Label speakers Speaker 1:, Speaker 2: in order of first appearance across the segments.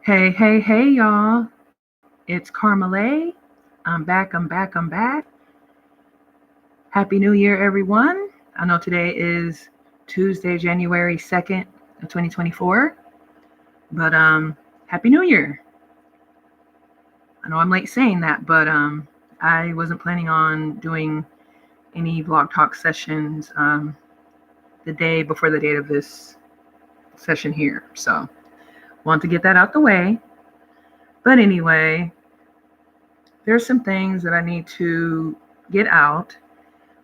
Speaker 1: Hey, hey, hey, y'all. It's Carmolaye. I'm back. Happy New Year, everyone. I know today is Tuesday, January 2nd of 2024, but Happy New Year. I know I'm late saying that, but I wasn't planning on doing any blog talk sessions the day before the date of this session here. So, want to get that out the way. But anyway, there's some things that I need to get out.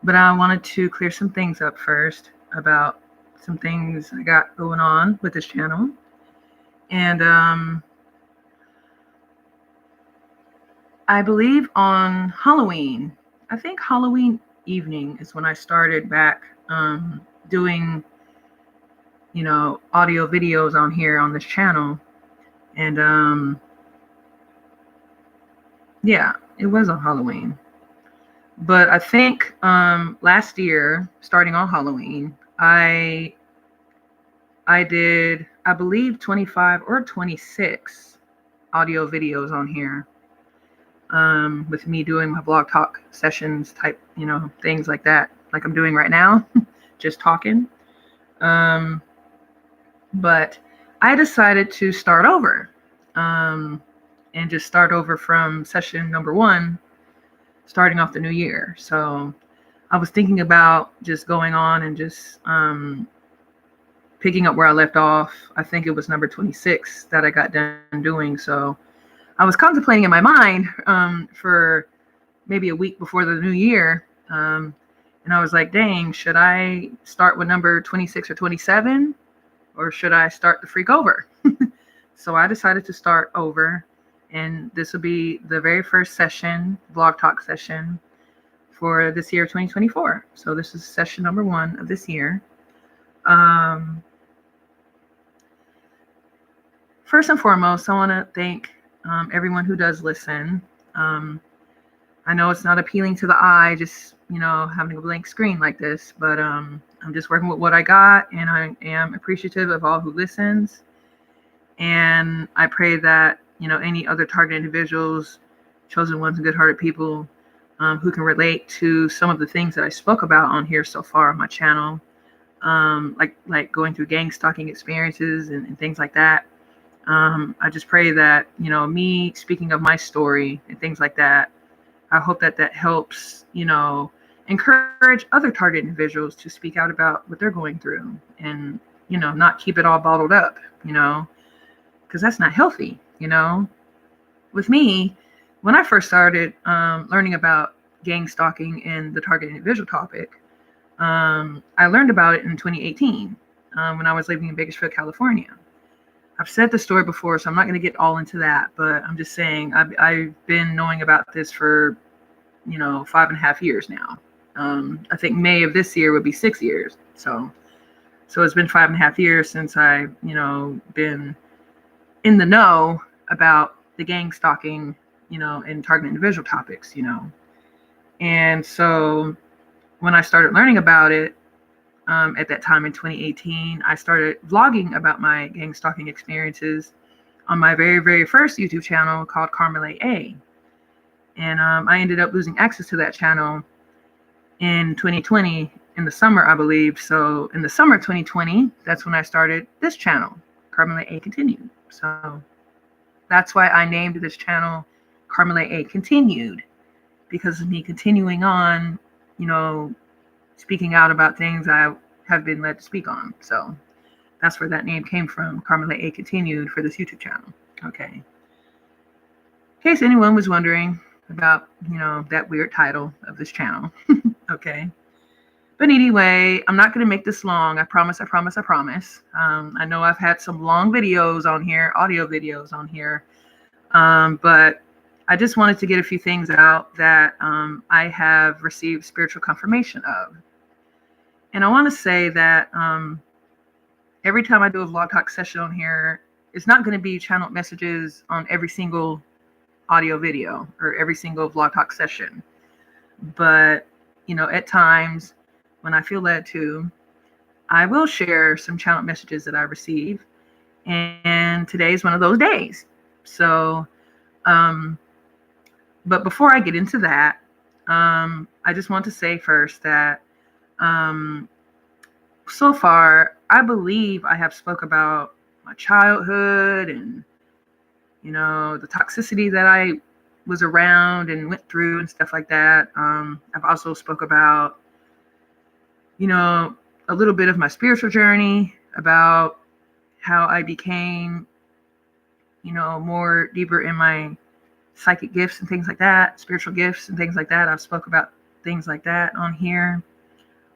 Speaker 1: But I wanted to clear some things up first about some things I got going on with this channel. And I believe on Halloween, I think Halloween evening is when I started back doing, audio videos on here on this channel. And yeah, it was on Halloween. But I think last year, starting on Halloween, I did, I believe, 25 or 26 audio videos on here with me doing my blog talk sessions type, things like that, like I'm doing right now, just talking. But I decided to start over and just start over from session number 1, starting off the new year. So I was thinking about just going on and just picking up where I left off. I think it was number 26 that I got done doing. So I was contemplating in my mind for maybe a week before the new year. And I was like, dang, should I start with number 26 or 27? Or should I start the freak over? So I decided to start over. And this will be the very first session, blog talk session for this year, 2024. So this is session number 1 of this year. First and foremost, I want to thank everyone who does listen. I know it's not appealing to the eye, just, having a blank screen like this, but I'm just working with what I got, and I am appreciative of all who listens. And I pray that, any other target individuals, chosen ones, and good-hearted people who can relate to some of the things that I spoke about on here so far on my channel, like going through gang stalking experiences and things like that. I just pray that, me speaking of my story and things like that, I hope that helps, encourage other target individuals to speak out about what they're going through and, not keep it all bottled up, because that's not healthy, With me, when I first started learning about gang stalking and the target individual topic, I learned about it in 2018 when I was living in Bakersfield, California. I've said the story before, so I'm not going to get all into that, but I'm just saying I've been knowing about this for, 5.5 years now. I think May of this year would be 6 years. So it's been 5.5 years since I, been in the know about the gang stalking, and target individual topics, And so when I started learning about it, at that time in 2018, I started vlogging about my gang stalking experiences on my very, very first YouTube channel called Carmolaye. And I ended up losing access to that channel in 2020, in the summer, I believe. So in the summer of 2020, that's when I started this channel, Carmolaye Continued. So that's why I named this channel Carmolaye Continued, because of me continuing on, speaking out about things I have been led to speak on. So that's where that name came from, Carmolaye Continued, for this YouTube channel. Okay. In case anyone was wondering about, that weird title of this channel. Okay. But anyway, I'm not going to make this long. I promise. I know I've had some long videos on here, audio videos on here. But I just wanted to get a few things out that I have received spiritual confirmation of. And I want to say that every time I do a vlog talk session on here, it's not going to be channeled messages on every single audio video or every single vlog talk session. But, at times when I feel led to, I will share some channeled messages that I receive. And today is one of those days. So, but before I get into that, I just want to say first that so far, I believe I have spoke about my childhood and, the toxicity that I was around and went through and stuff like that. I've also spoke about, a little bit of my spiritual journey, about how I became, more deeper in my psychic gifts and things like that, spiritual gifts and things like that. I've spoke about things like that on here.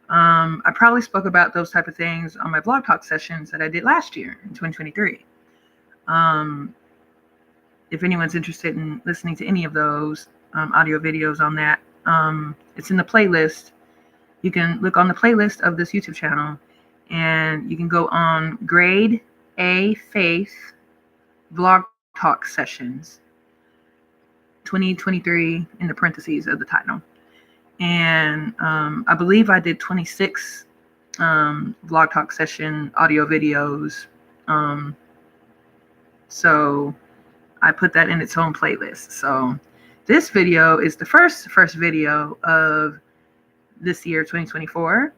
Speaker 1: I probably spoke about those type of things on my blog talk sessions that I did last year in 2023. If anyone's interested in listening to any of those audio videos on that, it's in the playlist. You can look on the playlist of this YouTube channel, and you can go on Grade A Faith Blog Talk Sessions 2023 in the parentheses of the title. And I believe I did 26 Blog Talk session audio videos. So I put that in its own playlist. So this video is the first video of this year, 2024.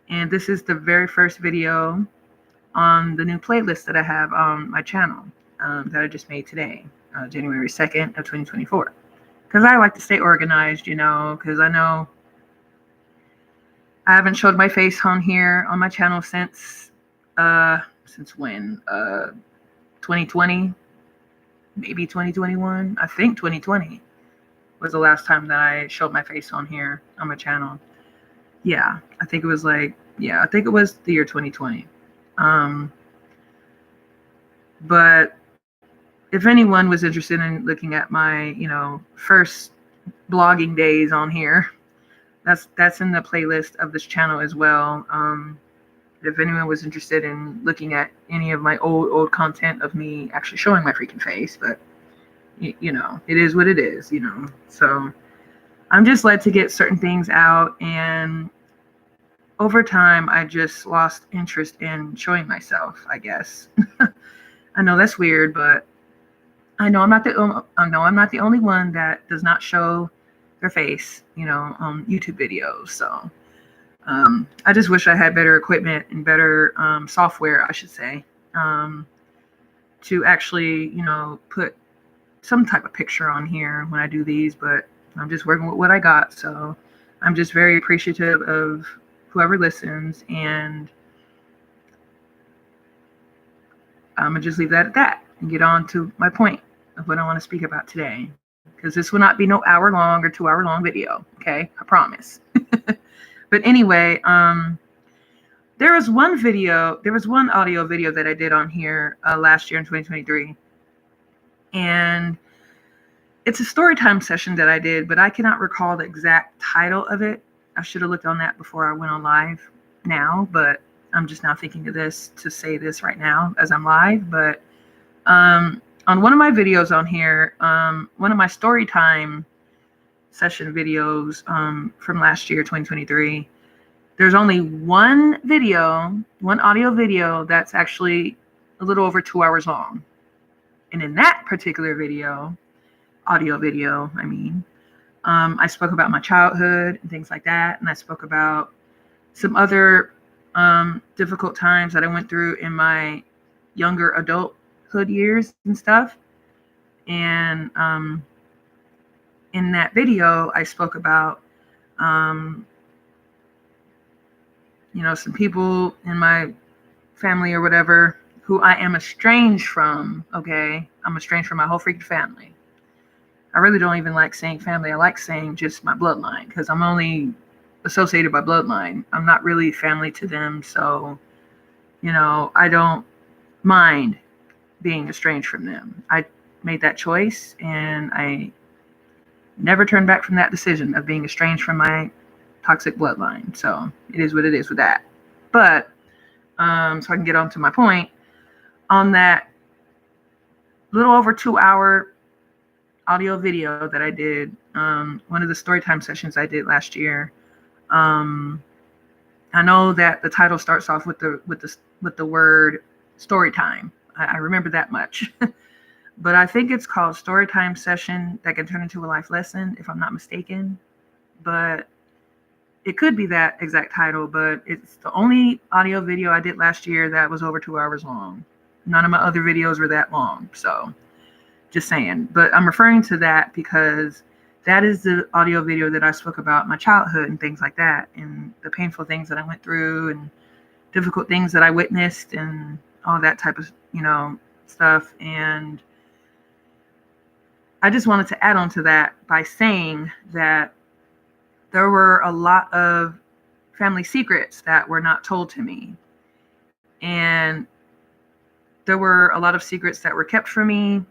Speaker 1: And this is the very first video on the new playlist that I have on my channel that I just made today, January 2nd of 2024. Because I like to stay organized, because I know I haven't showed my face on here on my channel since when? 2020, maybe 2021. I think 2020 was the last time that I showed my face on here on my channel. Yeah, I think it was the year 2020. But if anyone was interested in looking at my, first blogging days on here, that's in the playlist of this channel as well. If anyone was interested in looking at any of my old content of me actually showing my freaking face, but it is what it is, So I'm just led to get certain things out, and over time I just lost interest in showing myself, I guess. I know that's weird, but I know I'm not the only one that does not show their face, on YouTube videos. So I just wish I had better equipment and better software, I should say, to actually, put some type of picture on here when I do these. But I'm just working with what I got. So I'm just very appreciative of whoever listens, and I'm gonna just leave that at that and get on to my point of what I want to speak about today, because this will not be no hour-long or 2-hour-long video, okay? I promise. But anyway, there was one audio video that I did on here last year in 2023, and it's a story time session that I did, but I cannot recall the exact title of it. I should have looked on that before I went on live now, but I'm just now thinking of this to say this right now as I'm live. But on one of my videos on here, one of my story time session videos from last year, 2023, there's only one audio video that's actually a little over 2 hours long. And in that particular audio video, I spoke about my childhood and things like that. And I spoke about some other difficult times that I went through in my younger adulthood years and stuff. And in that video, I spoke about, some people in my family or whatever who I am estranged from. Okay. I'm estranged from my whole freaking family. I really don't even like saying family. I like saying just my bloodline, because I'm only associated by bloodline. I'm not really family to them. So, I don't mind being estranged from them. I made that choice, and I never turned back from that decision of being estranged from my toxic bloodline. So it is what it is with that. But so I can get on to my point, on that little over 2 hour audio video that I did, one of the storytime sessions I did last year. I know that the title starts off with the word story time. I remember that much. but I think it's called Storytime Session That Can Turn into a Life Lesson, if I'm not mistaken. But it could be that exact title, but it's the only audio video I did last year that was over 2 hours long. None of my other videos were that long, so just saying. But I'm referring to that because that is the audio video that I spoke about my childhood and things like that, and the painful things that I went through and difficult things that I witnessed and all that type of, stuff. And I just wanted to add on to that by saying that there were a lot of family secrets that were not told to me. And there were a lot of secrets that were kept from me,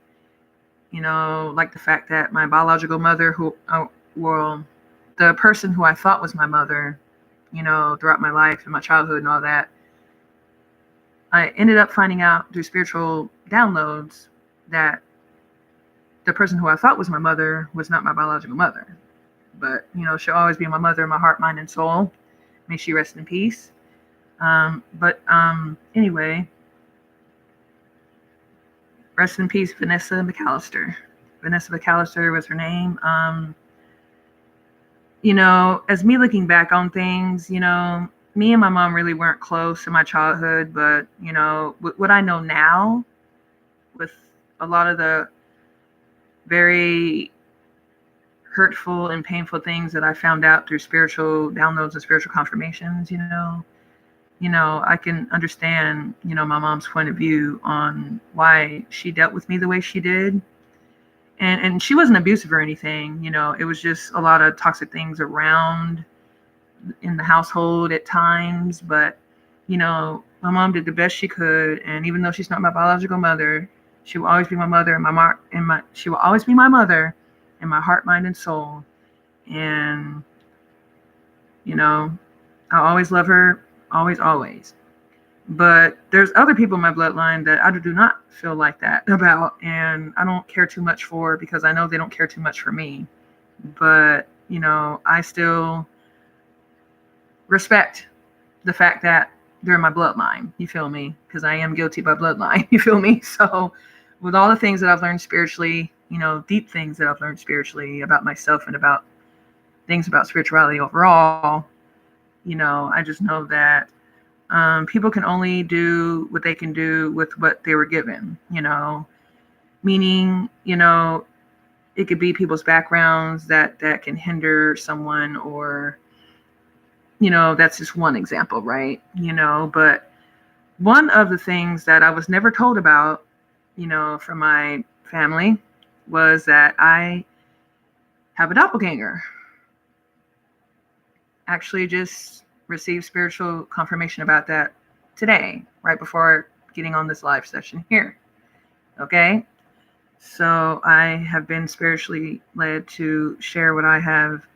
Speaker 1: like the fact that my biological mother, the person who I thought was my mother, throughout my life and my childhood and all that, I ended up finding out through spiritual downloads that the person who I thought was my mother was not my biological mother. But, she'll always be my mother in my heart, mind, and soul. May she rest in peace. Anyway, rest in peace, Vanessa McAllister. Vanessa McAllister was her name. As me looking back on things, me and my mom really weren't close in my childhood, but, what I know now, with a lot of the very hurtful and painful things that I found out through spiritual downloads and spiritual confirmations, I can understand, my mom's point of view on why she dealt with me the way she did. And she wasn't abusive or anything, it was just a lot of toxic things around in the household at times. But, my mom did the best she could. And even though she's not my biological mother, she will always be my mother she will always be my mother in my heart, mind, and soul. And, I'll always love her, always, always. But there's other people in my bloodline that I do not feel like that about, and I don't care too much for, because I know they don't care too much for me. But, I still respect the fact that they're my bloodline, you feel me? Because I am guilty by bloodline, you feel me? So with all the things that I've learned spiritually, deep things that I've learned spiritually about myself and about things about spirituality overall, I just know that people can only do what they can do with what they were given, meaning, it could be people's backgrounds that can hinder someone, or, that's just one example, right? But one of the things that I was never told about, from my family, was that I have a doppelganger. Actually, just received spiritual confirmation about that today, right before getting on this live session here. Okay, so I have been spiritually led to share what I have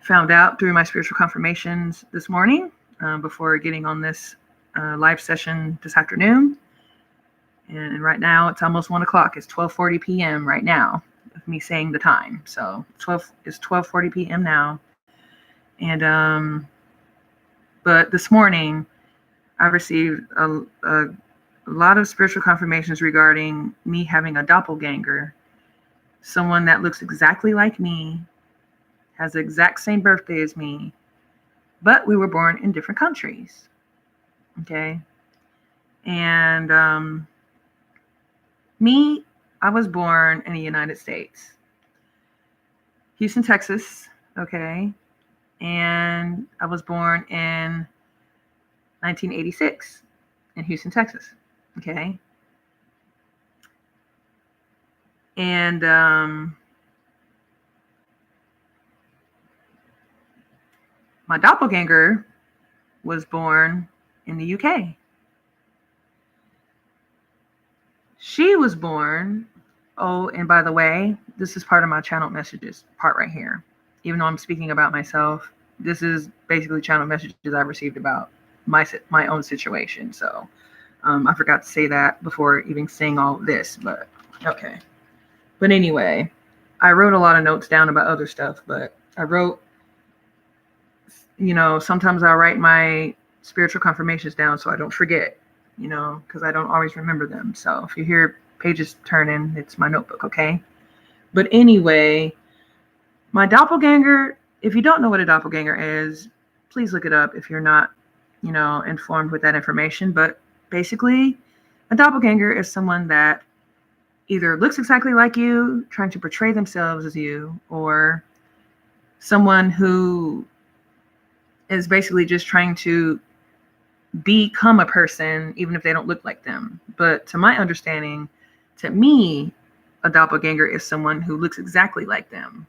Speaker 1: found out through my spiritual confirmations this morning, before getting on this live session this afternoon. And right now it's almost 1 o'clock. It's 12:40 p.m. right now, with me saying the time. So it's 12:40 p.m. now. And but this morning I received a lot of spiritual confirmations regarding me having a doppelganger, someone that looks exactly like me, has the exact same birthday as me, but we were born in different countries. Okay. And I was born in the United States, Houston, Texas. Okay. And I was born in 1986 in Houston, Texas. Okay. And my doppelganger was born in the UK. She was born, oh, and by the way, this is part of my channel messages part right here. Even though I'm speaking about myself, this is basically channel messages I've received about my own situation. So I forgot to say that before even saying all this, but okay. But anyway, I wrote a lot of notes down about other stuff, but I wrote, sometimes I write my spiritual confirmations down so I don't forget, because I don't always remember them. So if you hear pages turning. It's my notebook, okay? But anyway, my doppelganger, if you don't know what a doppelganger is, please look it up if you're not, informed with that information. But basically, a doppelganger is someone that either looks exactly like you, trying to portray themselves as you, or someone who is basically just trying to become a person, even if they don't look like them. But to my understanding, to me, a doppelganger is someone who looks exactly like them.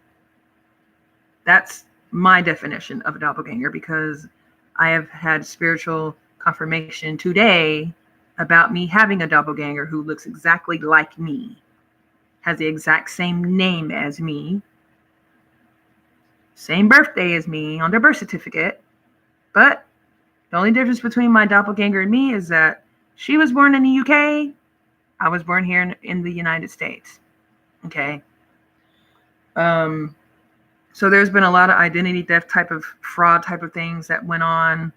Speaker 1: That's my definition of a doppelganger, because I have had spiritual confirmation today about me having a doppelganger who looks exactly like me, has the exact same name as me, same birthday as me on their birth certificate. But the only difference between my doppelganger and me is that she was born in the UK. I was born here in the United States. Okay. So there's been a lot of identity theft type of fraud type of things that went on.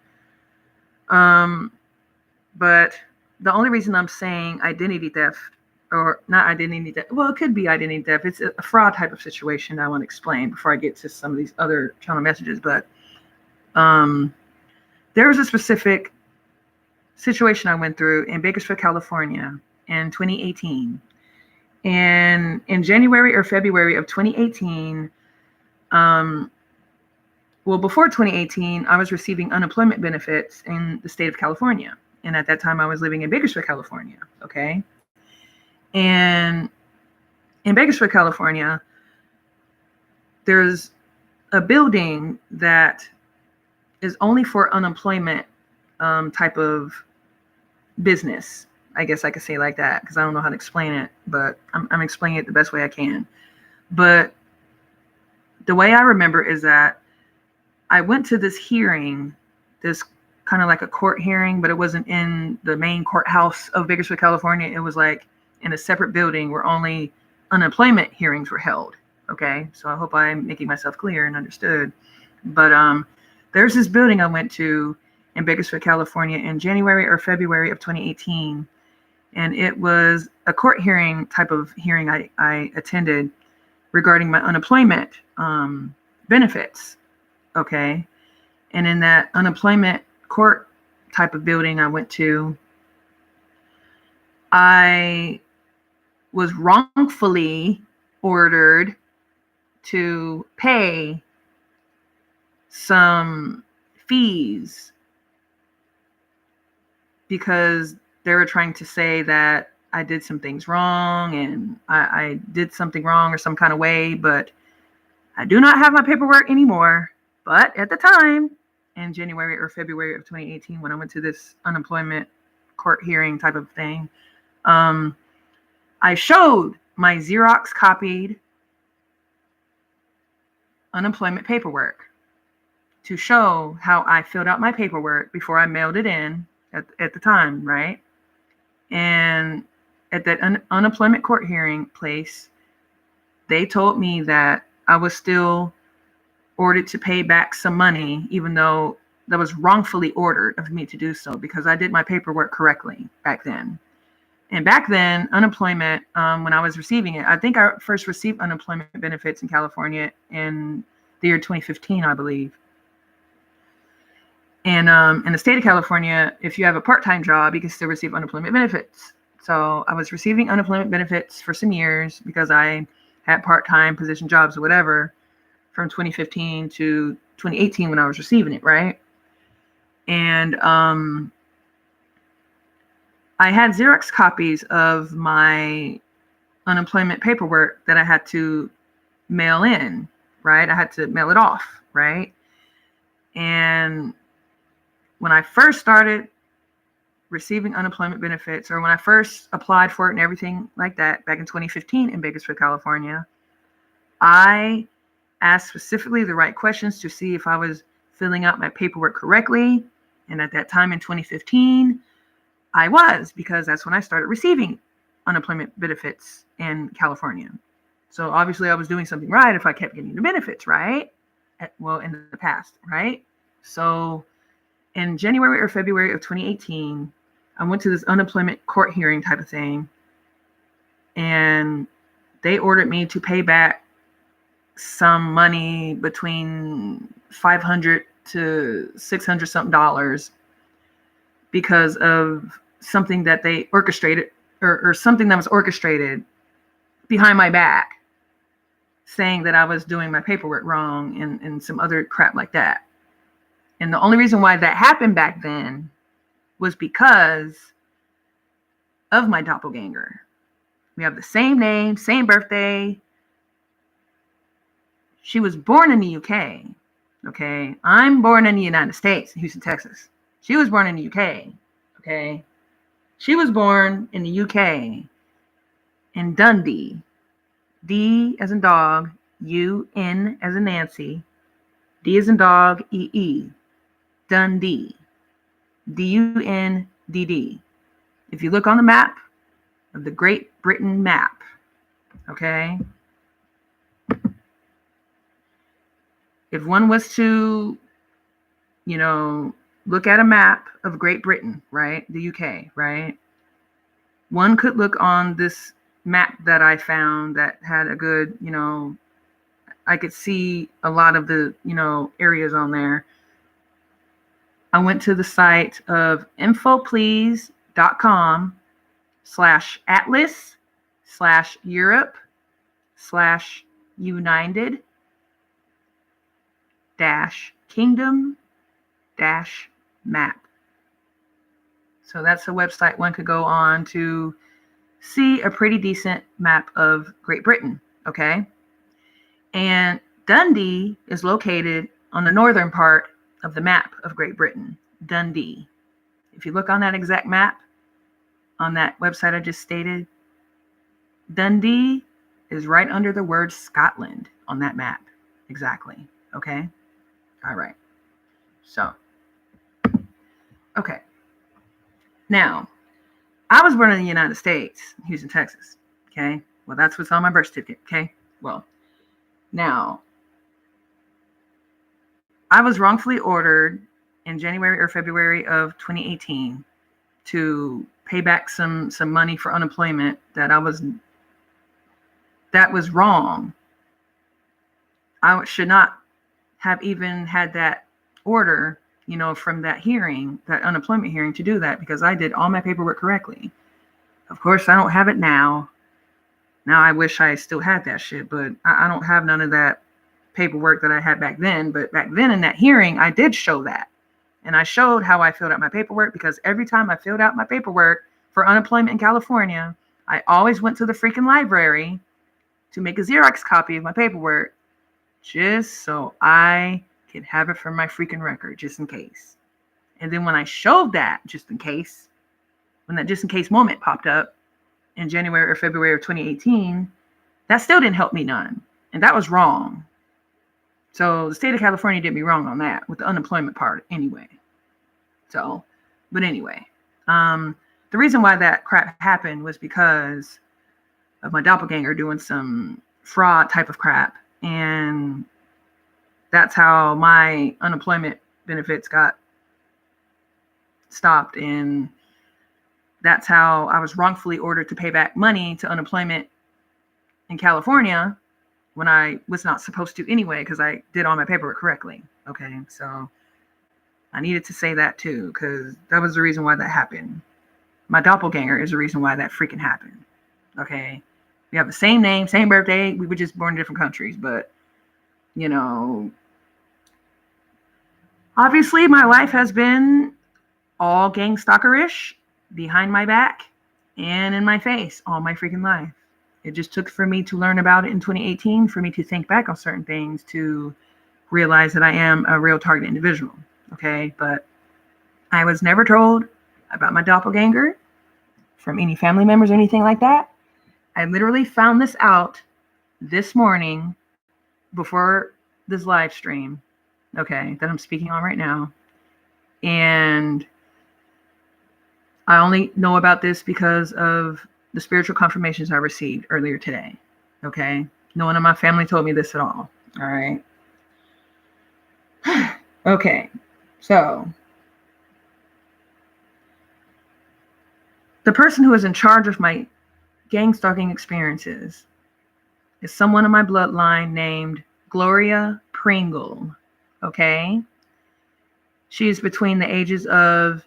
Speaker 1: But the only reason I'm saying identity theft, or not identity theft, well, it could be identity theft. It's a fraud type of situation I want to explain before I get to some of these other channel messages. But there was a specific situation I went through in Bakersfield, California in 2018. And in January or February of 2018, before 2018, I was receiving unemployment benefits in the state of California. And at that time, I was living in Bakersfield, California. Okay. And in Bakersfield, California, there's a building that is only for unemployment type of business. I guess I could say it like that, because I don't know how to explain it, but I'm explaining it the best way I can. But the way I remember is that I went to this hearing, this kind of like a court hearing, but it wasn't in the main courthouse of Bakersfield, California. It was like in a separate building where only unemployment hearings were held. Okay, so I hope I'm making myself clear and understood. But there's this building I went to in Bakersfield, California in January or February of 2018. And it was a court hearing type of hearing I attended regarding my unemployment benefits. Okay. And in that unemployment court type of building I went to, I was wrongfully ordered to pay some fees because they were trying to say that I did some things wrong and I did something wrong or some kind of way, but I do not have my paperwork anymore. But at the time, in January or February of 2018, when I went to this unemployment court hearing type of thing, I showed my Xerox copied unemployment paperwork to show how I filled out my paperwork before I mailed it in at the time, right? And at that unemployment court hearing place, they told me that I was still ordered to pay back some money, even though that was wrongfully ordered of me to do so, because I did my paperwork correctly back then. And back then, unemployment, when I was receiving it, I think I first received unemployment benefits in California in the year 2015, I believe. And in the state of California, if you have a part-time job, you can still receive unemployment benefits. So I was receiving unemployment benefits for some years because I had part-time position jobs or whatever from 2015 to 2018 when I was receiving it, right? And I had Xerox copies of my unemployment paperwork that I had to mail in, right? I had to mail it off, right? And when I first started receiving unemployment benefits, or when I first applied for it and everything like that back in 2015 in Bakersfield, California, I asked specifically the right questions to see if I was filling out my paperwork correctly. And at that time in 2015, I was, because that's when I started receiving unemployment benefits in California. So obviously I was doing something right if I kept getting the benefits, right? Well, in the past, right? So in January or February of 2018, I went to this unemployment court hearing type of thing. and they ordered me to pay back some money between 500 to 600 something dollars because of something that they orchestrated, or something that was orchestrated behind my back, saying that I was doing my paperwork wrong and some other crap like that. And the only reason why that happened back then was because of my doppelganger. We have the same name, same birthday. She was born in the UK. Okay. I'm born in the United States, Houston, Texas. She was born in the UK. Okay. She was born in the UK in Dundee. D as in dog, U, N as in Nancy, D as in dog, E, E. Dundee. D-U-N-D-D. If you look on the map of the Great Britain map, okay, if one was to, look at a map of Great Britain, right, the UK, right, one could look on this map that I found that had a good, I could see a lot of the, areas on there. I went to the site of infoplease.com/atlas/Europe/Kingdom-map. So that's a website one could go on to see a pretty decent map of Great Britain, okay? And Dundee is located on the northern part of the map of Great Britain, Dundee. If you look on that exact map, on that website I just stated, Dundee is right under the word Scotland on that map. Exactly. Okay? All right. So, okay. Now, I was born in the United States, Houston, Texas. Okay? Well, that's what's on my birth certificate. Okay? Well, now, I was wrongfully ordered in January or February of 2018 to pay back some money for unemployment that was wrong. I should not have even had that order, from that hearing, that unemployment hearing, to do that, because I did all my paperwork correctly. Of course, I don't have it now. Now I wish I still had that shit, but I don't have none of that paperwork that I had back then. But back then in that hearing, I did show that. And I showed how I filled out my paperwork, because every time I filled out my paperwork for unemployment in California, I always went to the freaking library to make a Xerox copy of my paperwork, just so I could have it for my freaking record, just in case. And then when I showed that, just in case, when that just in case moment popped up in January or February of 2018, that still didn't help me none. And that was wrong. So the state of California did me wrong on that with the unemployment part anyway. So, but anyway, the reason why that crap happened was because of my doppelganger doing some fraud type of crap. And that's how my unemployment benefits got stopped. And that's how I was wrongfully ordered to pay back money to unemployment in California when I was not supposed to anyway, because I did all my paperwork correctly. Okay, so I needed to say that too, because that was the reason why that happened. My doppelganger is the reason why that freaking happened. Okay, we have the same name, same birthday. We were just born in different countries, but obviously my life has been all gang stalker-ish, behind my back and in my face all my freaking life. It just took for me to learn about it in 2018, for me to think back on certain things, to realize that I am a real target individual. Okay, but I was never told about my doppelganger from any family members or anything like that. I literally found this out this morning before this live stream, okay, that I'm speaking on right now. And I only know about this because of the spiritual confirmations I received earlier today. Okay. No one in my family told me this at all. All right. Okay. So the person who is in charge of my gang stalking experiences is someone in my bloodline named Gloria Pringle. Okay? She is between the ages of,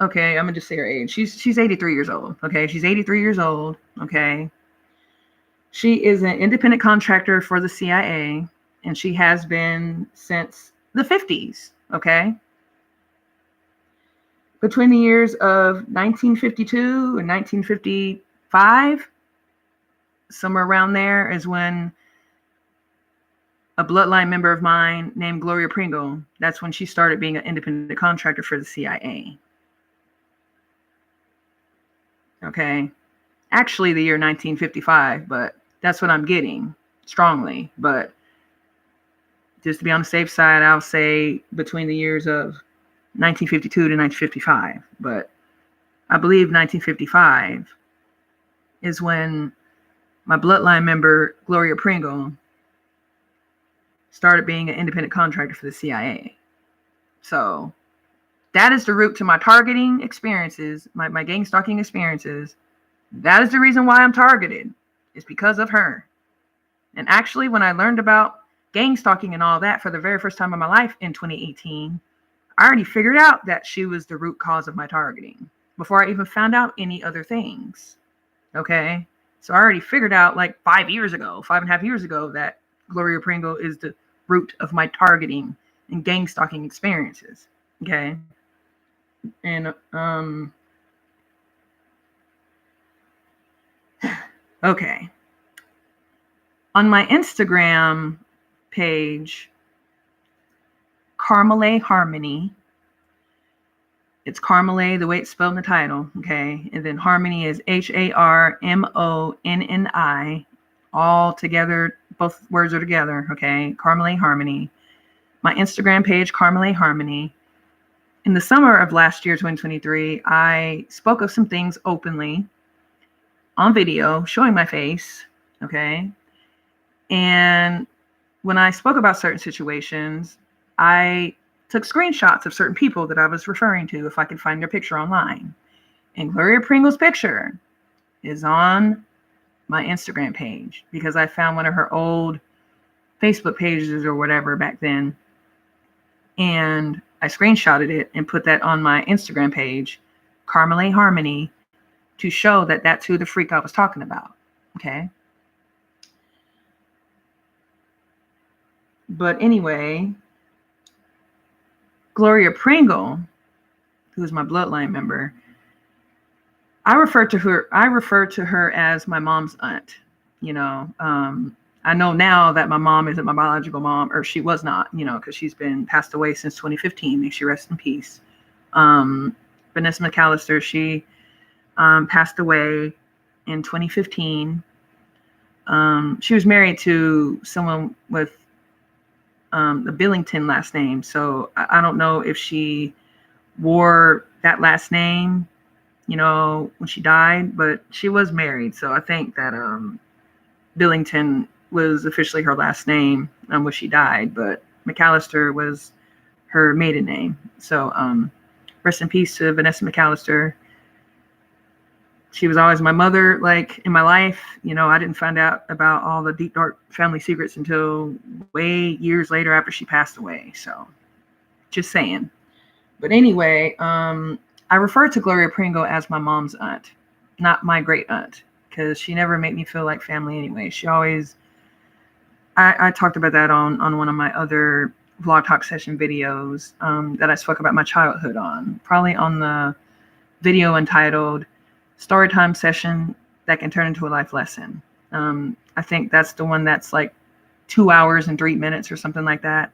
Speaker 1: okay, I'm gonna just say her age. She's 83 years old. Okay, she's 83 years old. Okay, she is an independent contractor for the CIA, and she has been since the 50s. Okay, between the years of 1952 and 1955, somewhere around there is when a bloodline member of mine named Gloria Pringle, that's when she started being an independent contractor for the CIA. Okay. Actually, the year 1955, but that's what I'm getting strongly. But just to be on the safe side, I'll say between the years of 1952 to 1955. But I believe 1955 is when my bloodline member, Gloria Pringle, started being an independent contractor for the CIA. So that is the root to my targeting experiences, my gang stalking experiences. That is the reason why I'm targeted. It's because of her. And actually, when I learned about gang stalking and all that for the very first time in my life in 2018, I already figured out that she was the root cause of my targeting before I even found out any other things. Okay? So I already figured out like 5.5 years ago, that Gloria Pringle is the root of my targeting and gang stalking experiences. Okay? And, okay. On my Instagram page, Carmolaye Harmony. It's Carmolaye, the way it's spelled in the title, okay? And then Harmony is Harmonni, all together. Both words are together, okay? Carmolaye Harmony. My Instagram page, Carmolaye Harmony. In the summer of last year, 2023, I spoke of some things openly on video, showing my face, okay? And when I spoke about certain situations, I took screenshots of certain people that I was referring to, if I could find their picture online. And Gloria Pringle's picture is on my Instagram page because I found one of her old Facebook pages or whatever back then. And I screenshotted it and put that on my Instagram page, Carmolaye Harmony, to show that that's who the freak I was talking about. Okay. But anyway, Gloria Pringle, who is my bloodline member, I refer to her as my mom's aunt. You know, I know now that my mom isn't my biological mom, or she was not, you know, because she's been passed away since 2015. May she rest in peace. Vanessa McAllister, she passed away in 2015. She was married to someone with the Billington last name. So I don't know if she wore that last name, you know, when she died, but she was married. So I think that Billington was officially her last name when she died, but McAllister was her maiden name. So rest in peace to Vanessa McAllister. She was always my mother, like, in my life. You know, I didn't find out about all the deep, dark family secrets until way years later after she passed away. So, just saying. But anyway, I refer to Gloria Pringle as my mom's aunt, not my great aunt, because she never made me feel like family anyway. She always, I talked about that on one of my other vlog talk session videos that I spoke about my childhood on, probably on the video entitled Storytime Session That Can Turn into a Life Lesson. I think that's the one that's like 2 hours and 3 minutes or something like that.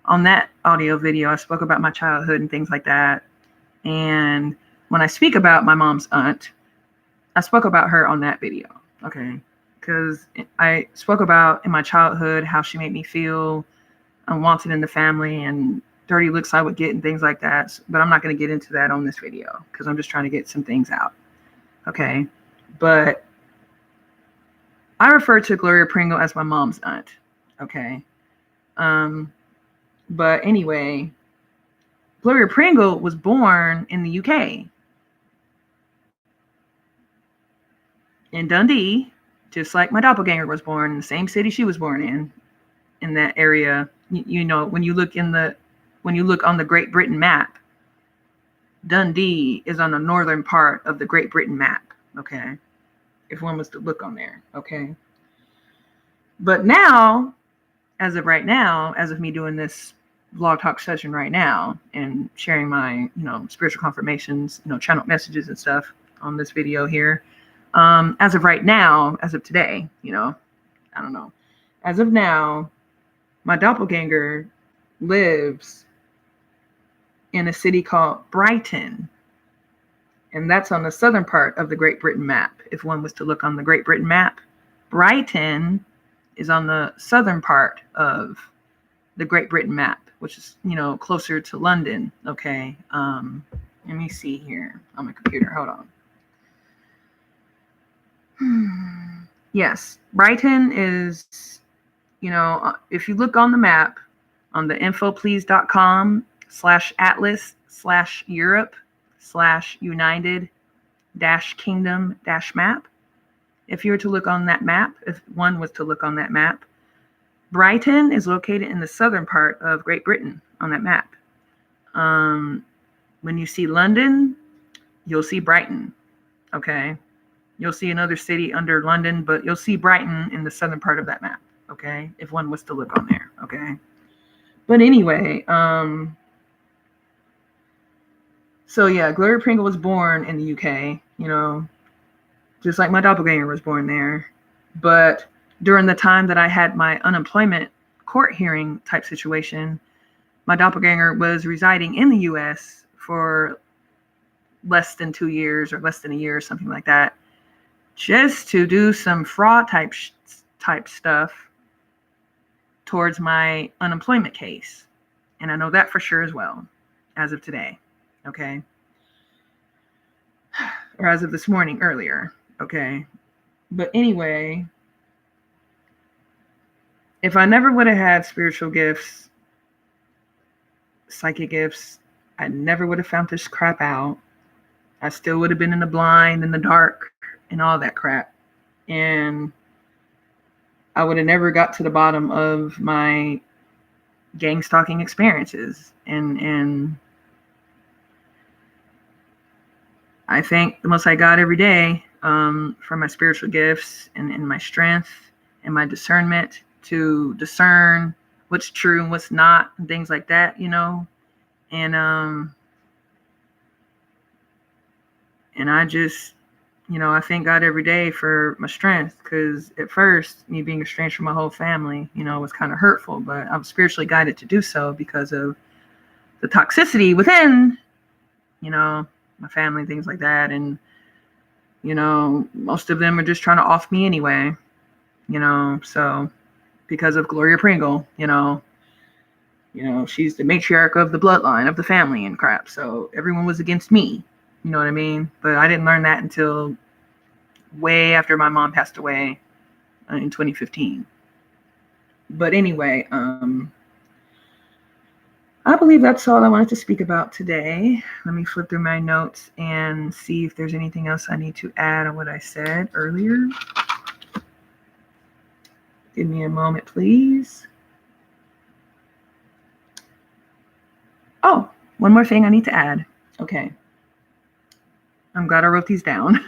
Speaker 1: On that audio video, I spoke about my childhood and things like that. And when I speak about my mom's aunt, I spoke about her on that video, okay? Because I spoke about in my childhood how she made me feel unwanted in the family and dirty looks I would get and things like that. But I'm not going to get into that on this video because I'm just trying to get some things out. Okay, but I refer to Gloria Pringle as my mom's aunt. Okay, but anyway, Gloria Pringle was born in the UK. in Dundee, just like my doppelganger was born in the same city she was born in that area. You know, when you look on the Great Britain map, Dundee is on the northern part of the Great Britain map, okay? If one was to look on there, okay? But now, as of right now, as of me doing this vlog talk session right now and sharing my, spiritual confirmations, channel messages and stuff on this video here, as of right now, as of today, I don't know. As of now, my doppelganger lives in a city called Brighton. And that's on the southern part of the Great Britain map. If one was to look on the Great Britain map, Brighton is on the southern part of the Great Britain map, which is, closer to London. Okay. Let me see here on my computer. Hold on. Yes. Brighton is, if you look on the map on the infoplease.com/atlas/Europe/United-Kingdom-map. If you were to look on that map, if one was to look on that map, Brighton is located in the southern part of Great Britain on that map. When you see London, you'll see Brighton. Okay. You'll see another city under London, but you'll see Brighton in the southern part of that map. Okay. If one was to look on there. Okay. But anyway, so yeah, Gloria Pringle was born in the UK, just like my doppelganger was born there. But during the time that I had my unemployment court hearing type situation, my doppelganger was residing in the US for less than 2 years or less than a year or something like that, just to do some fraud type stuff towards my unemployment case. And I know that for sure as well, as of today. Okay. Or as of this morning earlier. Okay. But anyway, if I never would have had spiritual gifts, psychic gifts, I never would have found this crap out. I still would have been in the blind, in the dark, and all that crap. And I would have never got to the bottom of my gang stalking experiences. And I thank the Most High God every day for my spiritual gifts and my strength and my discernment to discern what's true and what's not and things like that, And I just, I thank God every day for my strength, because at first, me being estranged from my whole family, was kind of hurtful, but I was spiritually guided to do so because of the toxicity within, my family, things like that. And, most of them are just trying to off me anyway, so because of Gloria Pringle, she's the matriarch of the bloodline of the family and crap. So everyone was against me. You know what I mean? But I didn't learn that until way after my mom passed away in 2015. But anyway, I believe that's all I wanted to speak about today. Let me flip through my notes and see if there's anything else I need to add on what I said earlier. Give me a moment, please. Oh, one more thing I need to add. Okay. I'm glad I wrote these down.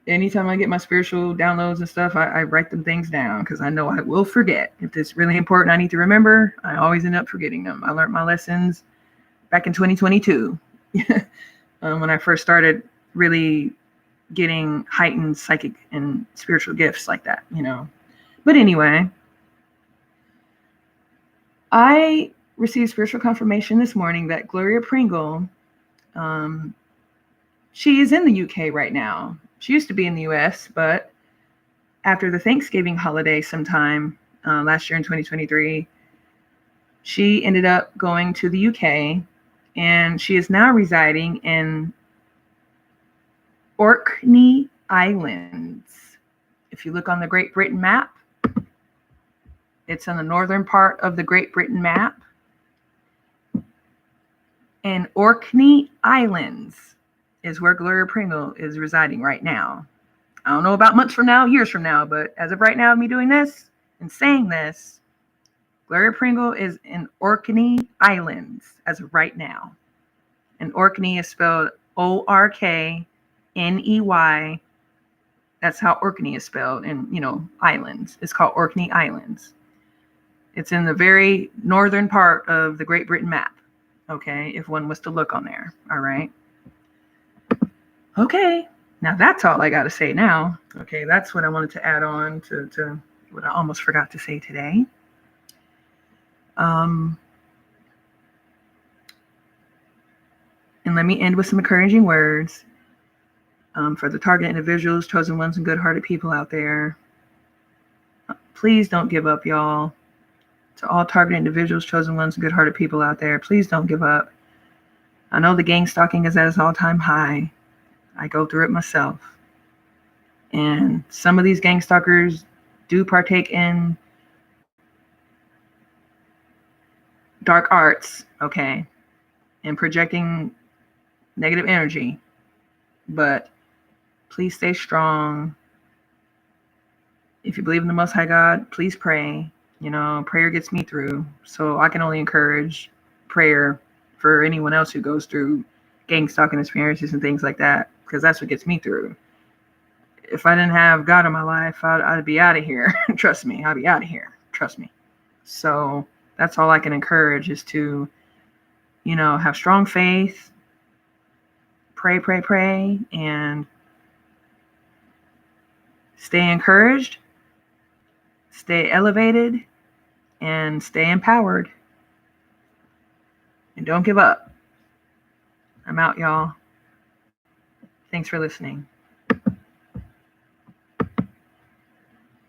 Speaker 1: Anytime I get my spiritual downloads and stuff, I write them things down because I know I will forget. If it's really important, I need to remember, I always end up forgetting them. I learned my lessons back in 2022 when I first started really getting heightened psychic and spiritual gifts like that, But anyway, I received spiritual confirmation this morning that Gloria Pringle, she is in the UK right now. She used to be in the US, but after the Thanksgiving holiday sometime last year in 2023, she ended up going to the UK, and she is now residing in Orkney Islands. If you look on the Great Britain map, it's on the northern part of the Great Britain map. And Orkney Islands is where Gloria Pringle is residing right now. I don't know about months from now, years from now, but as of right now, me doing this and saying this, Gloria Pringle is in Orkney Islands as of right now. And Orkney is spelled Orkney. That's how Orkney is spelled in, islands. It's called Orkney Islands. It's in the very northern part of the Great Britain map. Okay, if one was to look on there. All right. Okay, now that's all I got to say now. Okay, that's what I wanted to add on to what I almost forgot to say today. And let me end with some encouraging words for the target individuals, chosen ones, and good-hearted people out there. Please don't give up, y'all. To all target individuals, chosen ones, and good-hearted people out there, please don't give up. I know the gang stalking is at its all-time high. I go through it myself. And some of these gang stalkers do partake in dark arts, okay, and projecting negative energy. But please stay strong. If you believe in the Most High God, please pray. Prayer gets me through. So I can only encourage prayer for anyone else who goes through gang stalking experiences and things like that, because that's what gets me through. If I didn't have God in my life, I'd be out of here. Trust me, I'd be out of here. Trust me. So that's all I can encourage is to, have strong faith, pray, and stay encouraged, stay elevated, and stay empowered. And don't give up. I'm out, y'all. Thanks for listening.